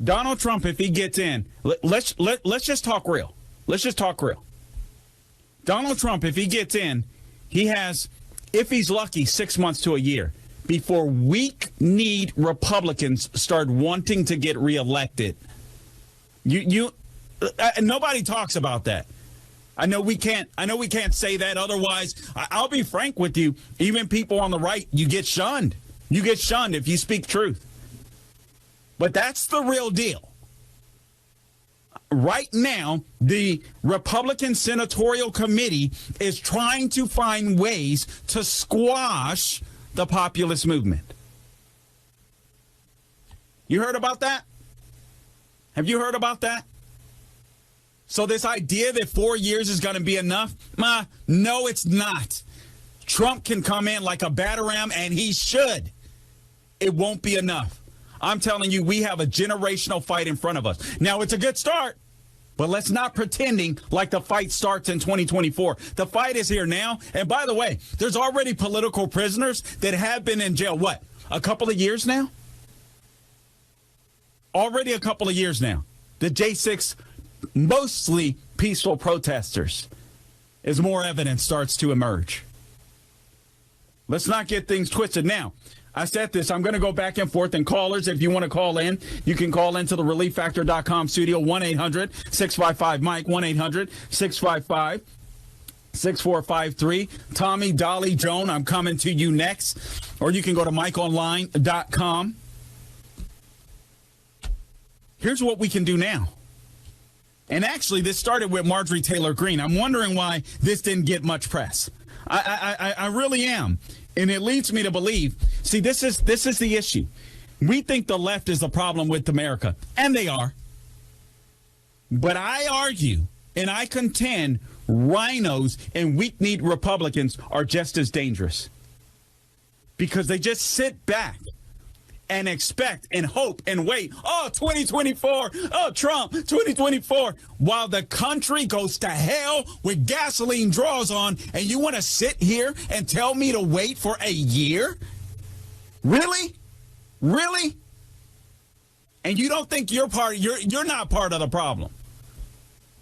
Donald Trump, if he gets in, let's just talk real. Let's just talk real. Donald Trump, if he gets in, he has, if he's lucky, 6 months to a year before weak-kneed Republicans start wanting to get reelected. Nobody talks about that. I know we can't say that. Otherwise, I'll be frank with you. Even people on the right, you get shunned. You get shunned if you speak truth. But that's the real deal. Right now, the Republican Senatorial Committee is trying to find ways to squash the populist movement. You heard about that? Have you heard about that? So this idea that 4 years is going to be enough? No, it's not. Trump can come in like a batter ram, and he should. It won't be enough. I'm telling you, we have a generational fight in front of us. Now, it's a good start, but let's not pretending like the fight starts in 2024. The fight is here now. And by the way, there's already political prisoners that have been in jail, what, a couple of years now? Already a couple of years now. The J6, mostly peaceful protesters, as more evidence starts to emerge. Let's not get things twisted. Now, I said this. I'm going to go back and forth. And callers, if you want to call in, you can call into the ReliefFactor.com studio, 1-800-655-MIKE, 1-800-655-6453. Tommy, Dolly, Joan, I'm coming to you next. Or you can go to MikeOnline.com. Here's what we can do now. And actually, this started with Marjorie Taylor Greene. I'm wondering why this didn't get much press. I really am. And it leads me to believe, see, this is the issue. We think the left is the problem with America, and they are. But I argue, and I contend, rhinos and weak-kneed Republicans are just as dangerous. Because they just sit back and expect and hope and wait. Oh, 2024. Oh, Trump, 2024. While the country goes to hell with gasoline draws on, and you want to sit here and tell me to wait for a year? Really? Really? And you don't think you're not part of the problem?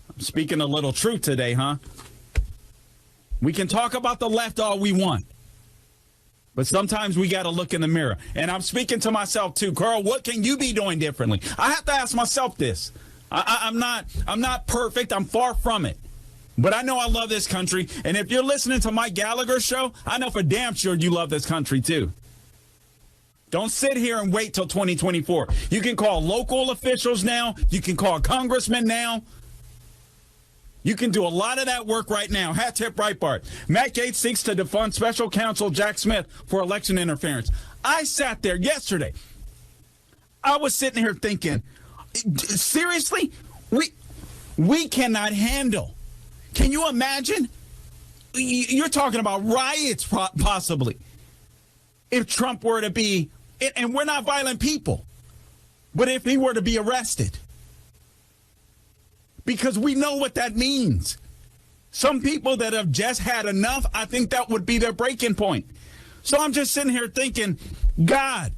I'm speaking a little truth today, huh? We can talk about the left all we want. But sometimes we got to look in the mirror. And I'm speaking to myself, too. Carl, what can you be doing differently? I have to ask myself this. I'm not perfect. I'm far from it. But I know I love this country. And if you're listening to Mike Gallagher Show, I know for damn sure you love this country, too. Don't sit here and wait till 2024. You can call local officials now. You can call congressmen now. You can do a lot of that work right now. Hat tip Breitbart. Matt Gaetz seeks to defund special counsel Jack Smith for election interference. I sat there yesterday. I was sitting here thinking, seriously? We cannot handle. Can you imagine? You're talking about riots possibly. If Trump were to be, and we're not violent people, but if he were to be arrested. Because we know what that means. Some people that have just had enough, I think that would be their breaking point. So I'm just sitting here thinking, God,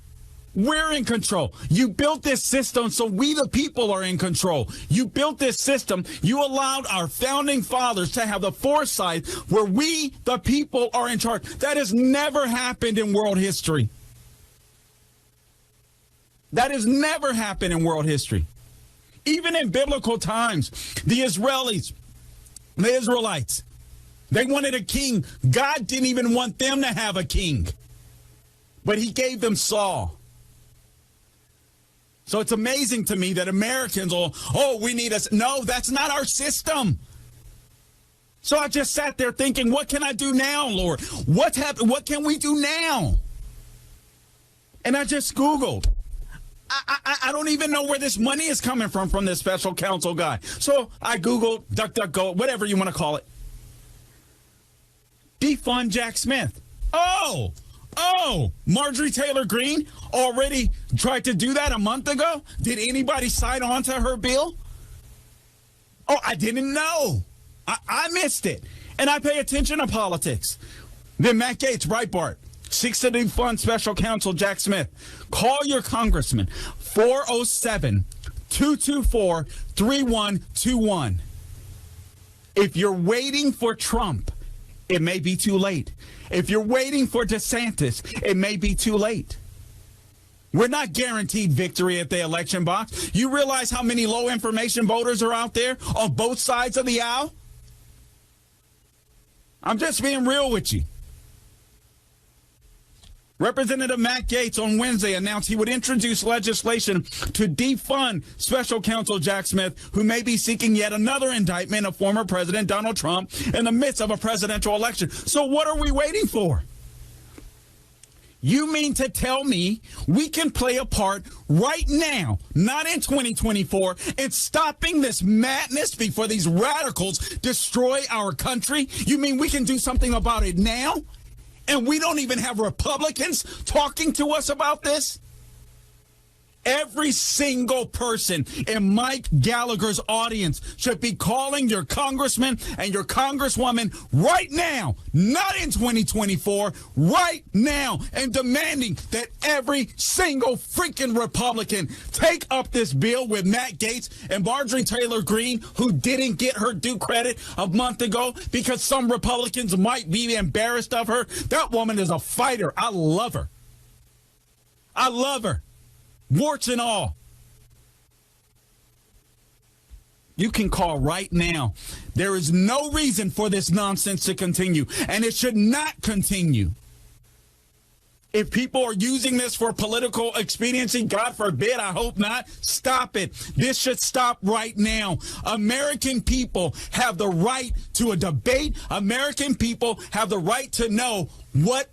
we're in control. You built this system so we the people are in control. You built this system. You allowed our founding fathers to have the foresight where we the people are in charge. That has never happened in world history. That has never happened in world history. Even in biblical times, the Israelites, the Israelites, they wanted a king. God didn't even want them to have a king, but he gave them Saul. So it's amazing to me that Americans we need us. No, that's not our system. So I just sat there thinking, what can I do now, Lord? What can we do now? And I just Googled. I don't even know where this money is coming from this special counsel guy. So I Googled, DuckDuckGo, whatever you want to call it. Defund Jack Smith. Oh, Marjorie Taylor Greene already tried to do that a month ago? Did anybody sign on to her bill? Oh, I didn't know. I missed it. And I pay attention to politics. Then Matt Gaetz, Breitbart, seeks to defund special counsel Jack Smith. Call your congressman, 407 224-3121. If you're waiting for Trump, it may be too late. If you're waiting for DeSantis, it may be too late. We're not guaranteed victory at the election box. You realize how many low information voters are out there on both sides of the aisle? I'm just being real with you. Representative Matt Gaetz on Wednesday announced he would introduce legislation to defund special counsel Jack Smith, who may be seeking yet another indictment of former President Donald Trump in the midst of a presidential election. So what are we waiting for? You mean to tell me we can play a part right now, not in 2024, in stopping this madness before these radicals destroy our country? You mean we can do something about it now? And we don't even have Republicans talking to us about this? Every single person in Mike Gallagher's audience should be calling your congressman and your congresswoman right now, not in 2024, right now, and demanding that every single freaking Republican take up this bill with Matt Gaetz and Marjorie Taylor Greene, who didn't get her due credit a month ago because some Republicans might be embarrassed of her. That woman is a fighter. I love her. I love her. Warts and all. You can call right now. There is no reason for this nonsense to continue, and it should not continue. If people are using this for political expediency, God forbid, I hope not, stop it. This should stop right now. American people have the right to a debate. American people have the right to know what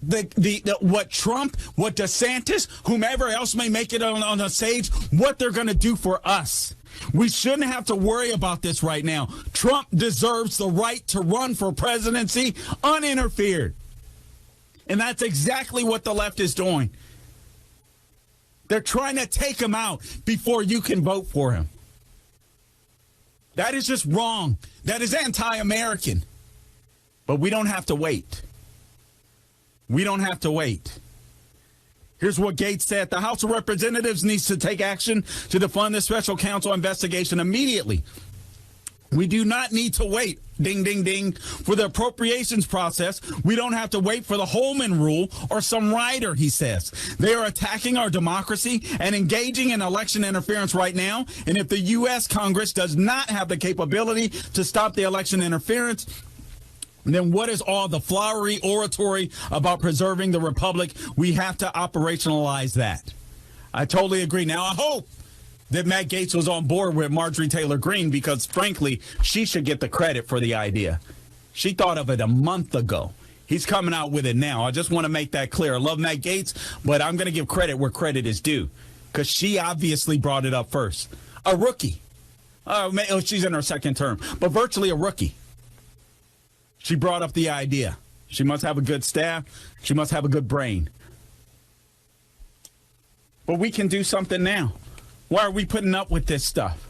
what Trump, what DeSantis, whomever else may make it on the stage, what they're going to do for us. We shouldn't have to worry about this right now. Trump deserves the right to run for presidency uninterfered. And that's exactly what the left is doing. They're trying to take him out before you can vote for him. That is just wrong. That is anti-American. But we don't have to wait. We don't have to wait. Here's what Gaetz said. The House of Representatives needs to take action to defund the special counsel investigation immediately. We do not need to wait, ding, ding, ding, for the appropriations process. We don't have to wait for the Holman rule or some rider, he says. They are attacking our democracy and engaging in election interference right now. And if the U.S. Congress does not have the capability to stop the election interference, then what is all the flowery oratory about preserving the republic? We have to operationalize that. I totally agree. Now, I hope that Matt Gaetz was on board with Marjorie Taylor Greene because, frankly, she should get the credit for the idea. She thought of it a month ago. He's coming out with it now. I just want to make that clear. I love Matt Gaetz, but I'm going to give credit where credit is due because she obviously brought it up first. A rookie. She's in her second term, but virtually a rookie. She brought up the idea. She must have a good staff. She must have a good brain. But we can do something now. Why are we putting up with this stuff?